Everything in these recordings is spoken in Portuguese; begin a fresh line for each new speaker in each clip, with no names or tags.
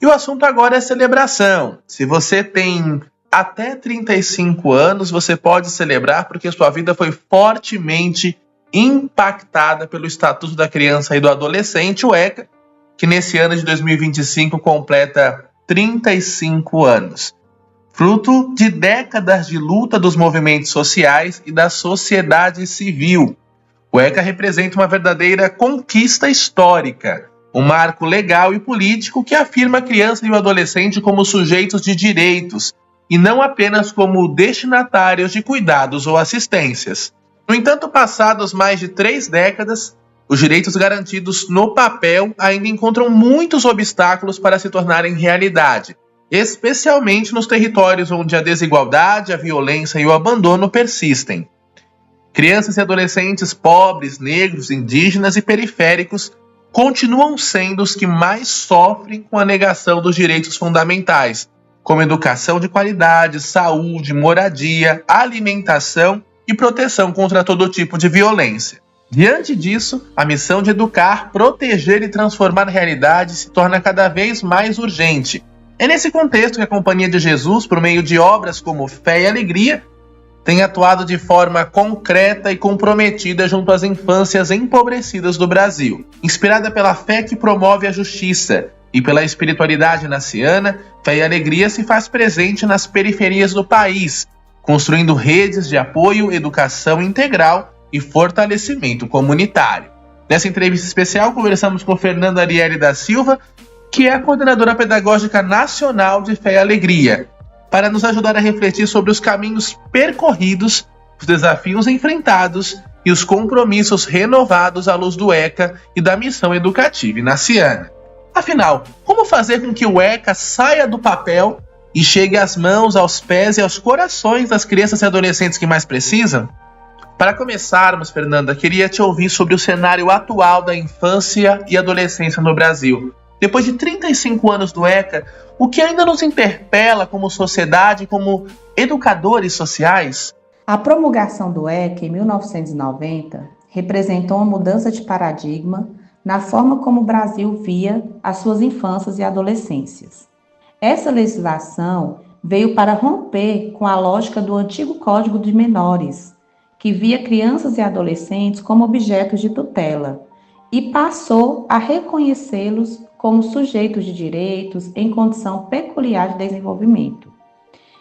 E o assunto agora é celebração. Se você tem até 35 anos, você pode celebrar porque sua vida foi fortemente impactada pelo Estatuto da Criança e do Adolescente, o ECA, que nesse ano de 2025 completa 35 anos. Fruto de décadas de luta dos movimentos sociais e da sociedade civil. O ECA representa uma verdadeira conquista histórica, um marco legal e político que afirma a criança e o adolescente como sujeitos de direitos, e não apenas como destinatários de cuidados ou assistências. No entanto, passados mais de 3 décadas, os direitos garantidos no papel ainda encontram muitos obstáculos para se tornarem realidade, especialmente nos territórios onde a desigualdade, a violência e o abandono persistem. Crianças e adolescentes pobres, negros, indígenas e periféricos continuam sendo os que mais sofrem com a negação dos direitos fundamentais, como educação de qualidade, saúde, moradia, alimentação e proteção contra todo tipo de violência. Diante disso, a missão de educar, proteger e transformar a realidade se torna cada vez mais urgente. É nesse contexto que a Companhia de Jesus, por meio de obras como Fé e Alegria, tem atuado de forma concreta e comprometida junto às infâncias empobrecidas do Brasil. Inspirada pela fé que promove a justiça e pela espiritualidade naciana, Fé e Alegria se faz presente nas periferias do país, construindo redes de apoio, educação integral e fortalecimento comunitário. Nessa entrevista especial, conversamos com Fernanda Ariely da Silva, que é a coordenadora pedagógica nacional de Fé e Alegria, para nos ajudar a refletir sobre os caminhos percorridos, os desafios enfrentados e os compromissos renovados à luz do ECA e da missão educativa inaciana. Afinal, como fazer com que o ECA saia do papel e chegue às mãos, aos pés e aos corações das crianças e adolescentes que mais precisam? Para começarmos, Fernanda, queria te ouvir sobre o cenário atual da infância e adolescência no Brasil. Depois de 35 anos do ECA, o que ainda nos interpela como sociedade, como educadores sociais?
A promulgação do ECA em 1990 representou uma mudança de paradigma na forma como o Brasil via as suas infâncias e adolescências. Essa legislação veio para romper com a lógica do antigo Código de Menores, que via crianças e adolescentes como objetos de tutela, e passou a reconhecê-los como sujeitos de direitos em condição peculiar de desenvolvimento.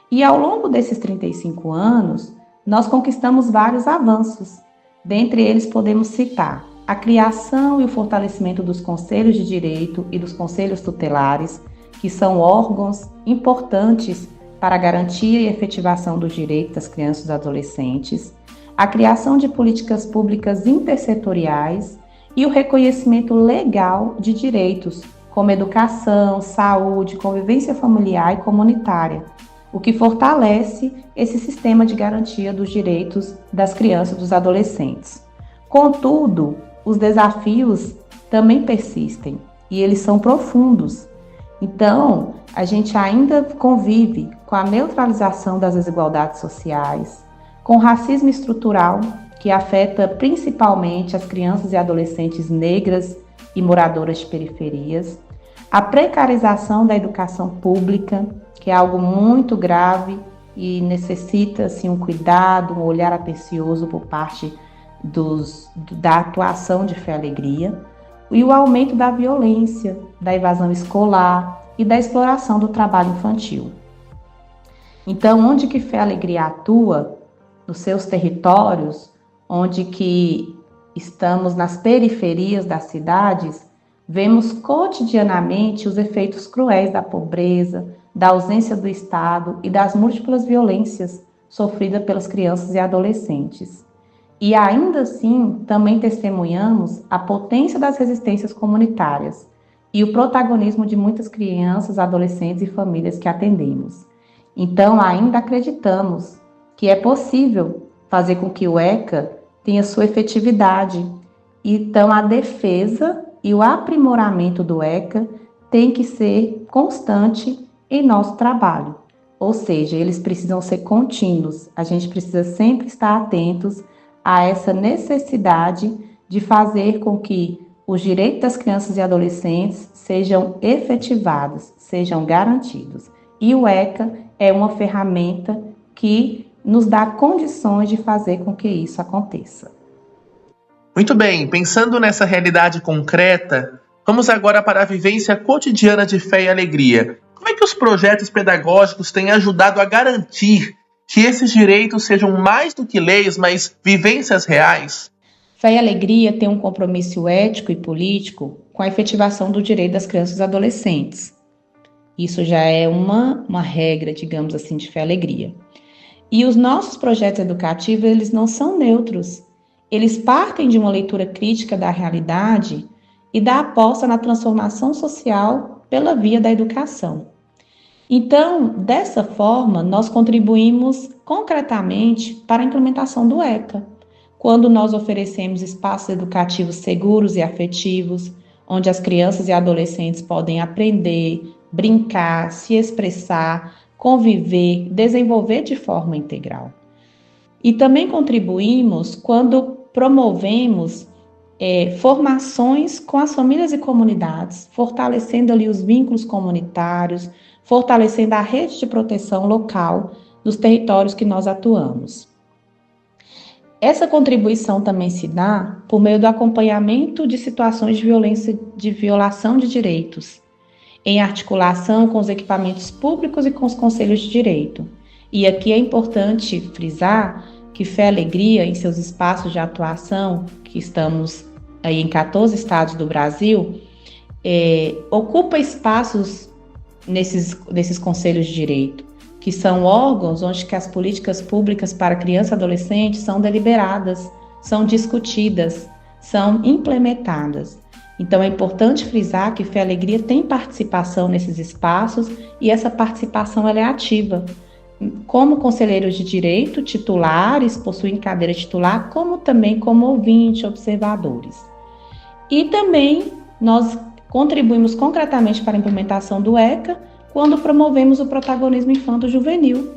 E ao longo desses 35 anos, nós conquistamos vários avanços. Dentre eles podemos citar a criação e o fortalecimento dos conselhos de direito e dos conselhos tutelares, que são órgãos importantes para a garantia e efetivação dos direitos das crianças e dos adolescentes, a criação de políticas públicas intersetoriais e o reconhecimento legal de direitos, como educação, saúde, convivência familiar e comunitária, o que fortalece esse sistema de garantia dos direitos das crianças e dos adolescentes. Contudo, os desafios também persistem e eles são profundos. Então, a gente ainda convive com a neutralização das desigualdades sociais, com o racismo estrutural, que afeta principalmente as crianças e adolescentes negras e moradoras de periferias, a precarização da educação pública, que é algo muito grave e necessita assim, um cuidado, um olhar atencioso por parte da atuação de Fé e Alegria, e o aumento da violência, da evasão escolar e da exploração do trabalho infantil. Então, onde que Fé e Alegria atua, nos seus territórios, onde que estamos nas periferias das cidades, vemos cotidianamente os efeitos cruéis da pobreza, da ausência do Estado e das múltiplas violências sofridas pelas crianças e adolescentes. E ainda assim, também testemunhamos a potência das resistências comunitárias e o protagonismo de muitas crianças, adolescentes e famílias que atendemos. Então, ainda acreditamos que é possível fazer com que o ECA tenha sua efetividade. Então, a defesa e o aprimoramento do ECA tem que ser constante em nosso trabalho. Ou seja, eles precisam ser contínuos. A gente precisa sempre estar atentos a essa necessidade de fazer com que os direitos das crianças e adolescentes sejam efetivados, sejam garantidos. E o ECA é uma ferramenta que nos dá condições de fazer com que isso aconteça.
Muito bem, pensando nessa realidade concreta, vamos agora para a vivência cotidiana de fé e alegria. Como é que os projetos pedagógicos têm ajudado a garantir que esses direitos sejam mais do que leis, mas vivências reais?
Fé e Alegria tem um compromisso ético e político com a efetivação do direito das crianças e adolescentes. Isso já é uma regra, digamos assim, de Fé e Alegria. E os nossos projetos educativos, eles não são neutros. Eles partem de uma leitura crítica da realidade e da aposta na transformação social pela via da educação. Então, dessa forma, nós contribuímos concretamente para a implementação do ECA, quando nós oferecemos espaços educativos seguros e afetivos, onde as crianças e adolescentes podem aprender, brincar, se expressar, conviver, desenvolver de forma integral. E também contribuímos quando promovemos formações com as famílias e comunidades, fortalecendo ali os vínculos comunitários, fortalecendo a rede de proteção local dos territórios que nós atuamos. Essa contribuição também se dá por meio do acompanhamento de situações de violência, de violação de direitos, em articulação com os equipamentos públicos e com os conselhos de direito. E aqui é importante frisar que Fé e Alegria, em seus espaços de atuação, que estamos aí em 14 estados do Brasil, ocupa espaços nesses conselhos de direito, que são órgãos onde que as políticas públicas para criança e adolescente são deliberadas, são discutidas, são implementadas. Então é importante frisar que Fé e Alegria tem participação nesses espaços e essa participação ela é ativa. Como conselheiros de direito titulares, possuem cadeira titular, como também como ouvinte, observadores. E também nós contribuímos concretamente para a implementação do ECA quando promovemos o protagonismo infanto-juvenil,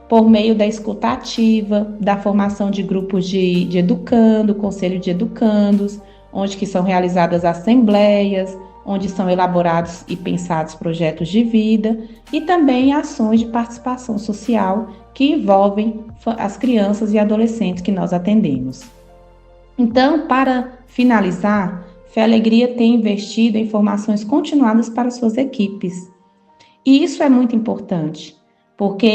por meio da escuta ativa, da formação de grupos de educando, conselho de educandos, onde que são realizadas assembleias, onde são elaborados e pensados projetos de vida e também ações de participação social que envolvem as crianças e adolescentes que nós atendemos. Então, para finalizar, Fé e Alegria tem investido em formações continuadas para suas equipes. E isso é muito importante, porque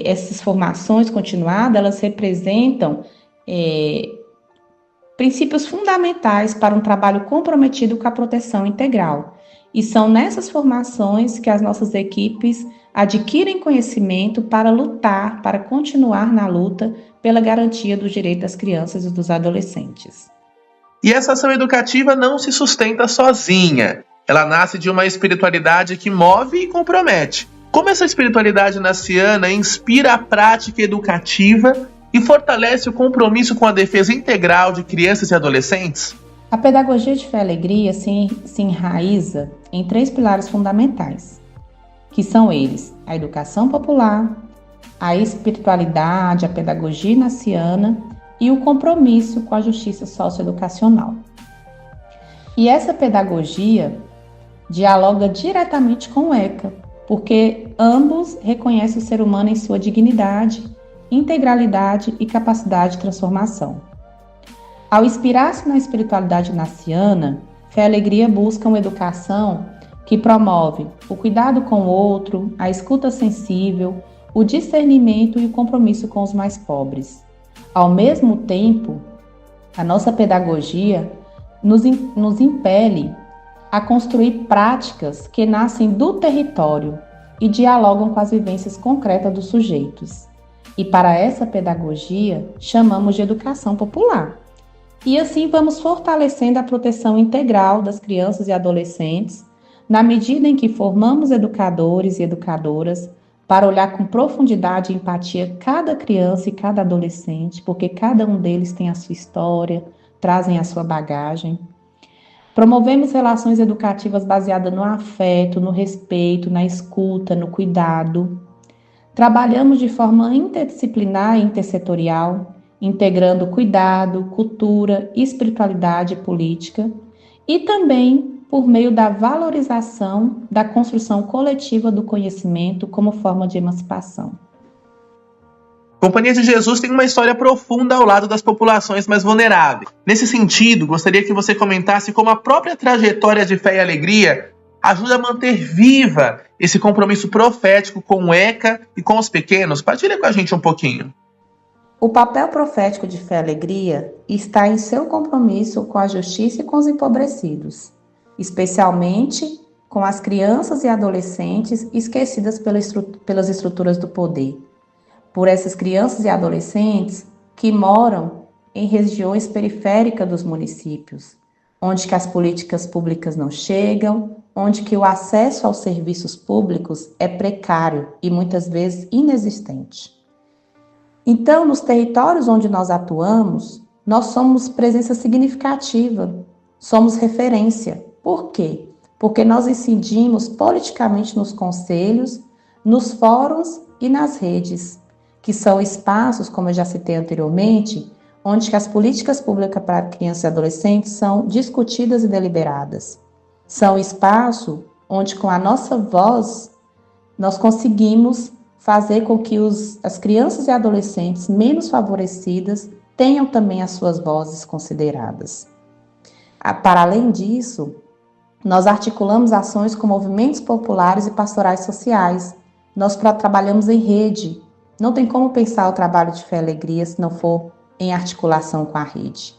essas formações continuadas, elas representam princípios fundamentais para um trabalho comprometido com a proteção integral. E são nessas formações que as nossas equipes adquirem conhecimento para lutar, para continuar na luta pela garantia do direito das crianças e dos adolescentes.
E essa ação educativa não se sustenta sozinha. Ela nasce de uma espiritualidade que move e compromete. Como essa espiritualidade naciana inspira a prática educativa e fortalece o compromisso com a defesa integral de crianças e adolescentes?
A pedagogia de Fé e Alegria se enraiza em 3 pilares fundamentais, que são eles: a educação popular, a espiritualidade, a pedagogia inaciana e o compromisso com a justiça socioeducacional. E essa pedagogia dialoga diretamente com o ECA, porque ambos reconhecem o ser humano em sua dignidade, integralidade e capacidade de transformação. Ao inspirar-se na espiritualidade naciana, Fé e Alegria busca uma educação que promove o cuidado com o outro, a escuta sensível, o discernimento e o compromisso com os mais pobres. Ao mesmo tempo, a nossa pedagogia nos impele a construir práticas que nascem do território e dialogam com as vivências concretas dos sujeitos. E para essa pedagogia, chamamos de educação popular. E assim vamos fortalecendo a proteção integral das crianças e adolescentes, na medida em que formamos educadores e educadoras para olhar com profundidade e empatia cada criança e cada adolescente, porque cada um deles tem a sua história, trazem a sua bagagem. Promovemos relações educativas baseadas no afeto, no respeito, na escuta, no cuidado. Trabalhamos de forma interdisciplinar e intersetorial, integrando cuidado, cultura, espiritualidade e política, e também por meio da valorização da construção coletiva do conhecimento como forma de emancipação.
Companhia de Jesus tem uma história profunda ao lado das populações mais vulneráveis. Nesse sentido, gostaria que você comentasse como a própria trajetória de Fé e Alegria ajuda a manter viva esse compromisso profético com o ECA e com os pequenos. Partilha com a gente um pouquinho.
O papel profético de Fé e Alegria está em seu compromisso com a justiça e com os empobrecidos, especialmente com as crianças e adolescentes esquecidas pelas estruturas do poder. Por essas crianças e adolescentes que moram em regiões periféricas dos municípios, onde que as políticas públicas não chegam, onde que o acesso aos serviços públicos é precário e muitas vezes inexistente. Então, nos territórios onde nós atuamos, nós somos presença significativa, somos referência. Por quê? Porque nós incidimos politicamente nos conselhos, nos fóruns e nas redes, que são espaços, como eu já citei anteriormente, onde as políticas públicas para crianças e adolescentes são discutidas e deliberadas. São espaços onde, com a nossa voz, nós conseguimos fazer com que as crianças e adolescentes menos favorecidas tenham também as suas vozes consideradas. Para além disso, nós articulamos ações com movimentos populares e pastorais sociais. Nós trabalhamos em rede. Não tem como pensar o trabalho de Fé e Alegria se não for em articulação com a rede.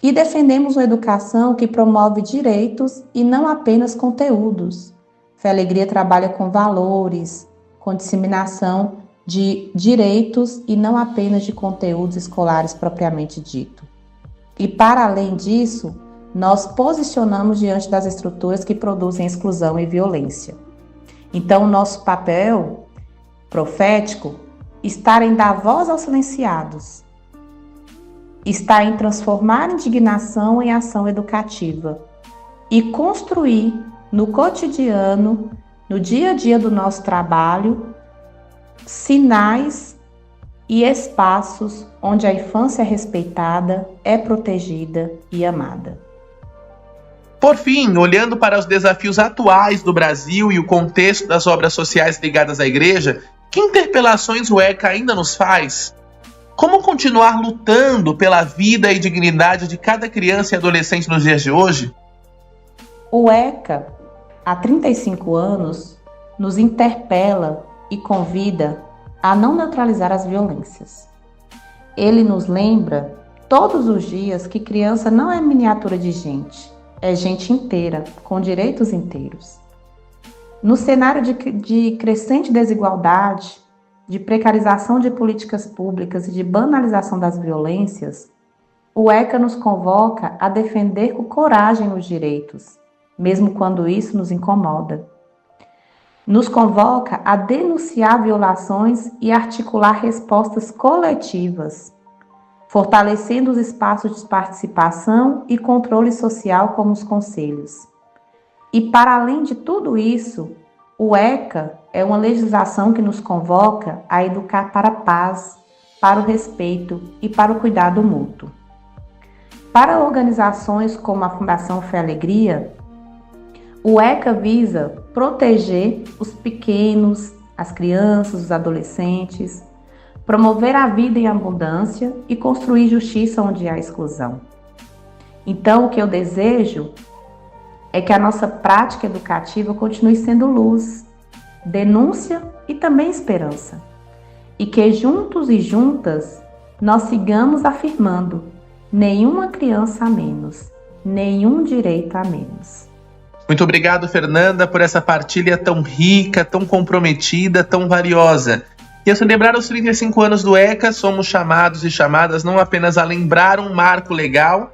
E defendemos uma educação que promove direitos e não apenas conteúdos. Fé e Alegria trabalha com valores, com disseminação de direitos e não apenas de conteúdos escolares propriamente dito. E para além disso, nós posicionamos diante das estruturas que produzem exclusão e violência. Então, o nosso papel profético está em dar voz aos silenciados, está em transformar indignação em ação educativa e construir no cotidiano, no dia a dia do nosso trabalho, sinais e espaços onde a infância é respeitada, é protegida e amada.
Por fim, olhando para os desafios atuais do Brasil e o contexto das obras sociais ligadas à igreja, que interpelações o ECA ainda nos faz? Como continuar lutando pela vida e dignidade de cada criança e adolescente nos dias de hoje?
O ECA, há 35 anos, nos interpela e convida a não neutralizar as violências. Ele nos lembra todos os dias que criança não é miniatura de gente, é gente inteira, com direitos inteiros. No cenário de crescente desigualdade, de precarização de políticas públicas e de banalização das violências, o ECA nos convoca a defender com coragem os direitos, mesmo quando isso nos incomoda. Nos convoca a denunciar violações e articular respostas coletivas, fortalecendo os espaços de participação e controle social como os conselhos. E para além de tudo isso, o ECA é uma legislação que nos convoca a educar para a paz, para o respeito e para o cuidado mútuo. Para organizações como a Fundação Fé e Alegria, o ECA visa proteger os pequenos, as crianças, os adolescentes, promover a vida em abundância e construir justiça onde há exclusão. Então, o que eu desejo é que a nossa prática educativa continue sendo luz, denúncia e também esperança. E que juntos e juntas nós sigamos afirmando: nenhuma criança a menos, nenhum direito a menos.
Muito obrigado, Fernanda, por essa partilha tão rica, tão comprometida, tão valiosa. E ao celebrar os 35 anos do ECA, somos chamados e chamadas não apenas a lembrar um marco legal,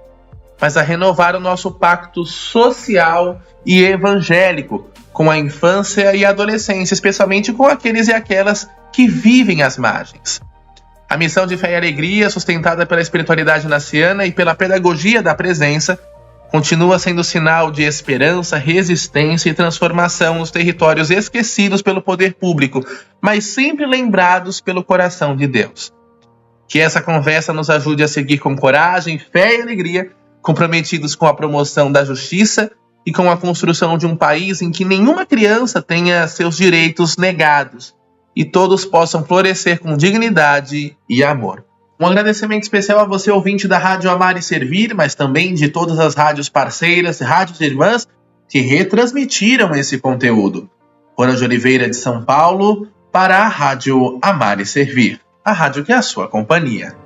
mas a renovar o nosso pacto social e evangélico com a infância e a adolescência, especialmente com aqueles e aquelas que vivem às margens. A missão de Fé e Alegria, sustentada pela espiritualidade naciana e pela pedagogia da presença, continua sendo sinal de esperança, resistência e transformação nos territórios esquecidos pelo poder público, mas sempre lembrados pelo coração de Deus. Que essa conversa nos ajude a seguir com coragem, fé e alegria, comprometidos com a promoção da justiça e com a construção de um país em que nenhuma criança tenha seus direitos negados e todos possam florescer com dignidade e amor. Um agradecimento especial a você, ouvinte da Rádio Amar e Servir, mas também de todas as rádios parceiras, rádios irmãs, que retransmitiram esse conteúdo. Ronald Oliveira, de São Paulo, para a Rádio Amar e Servir, a rádio que é a sua companhia.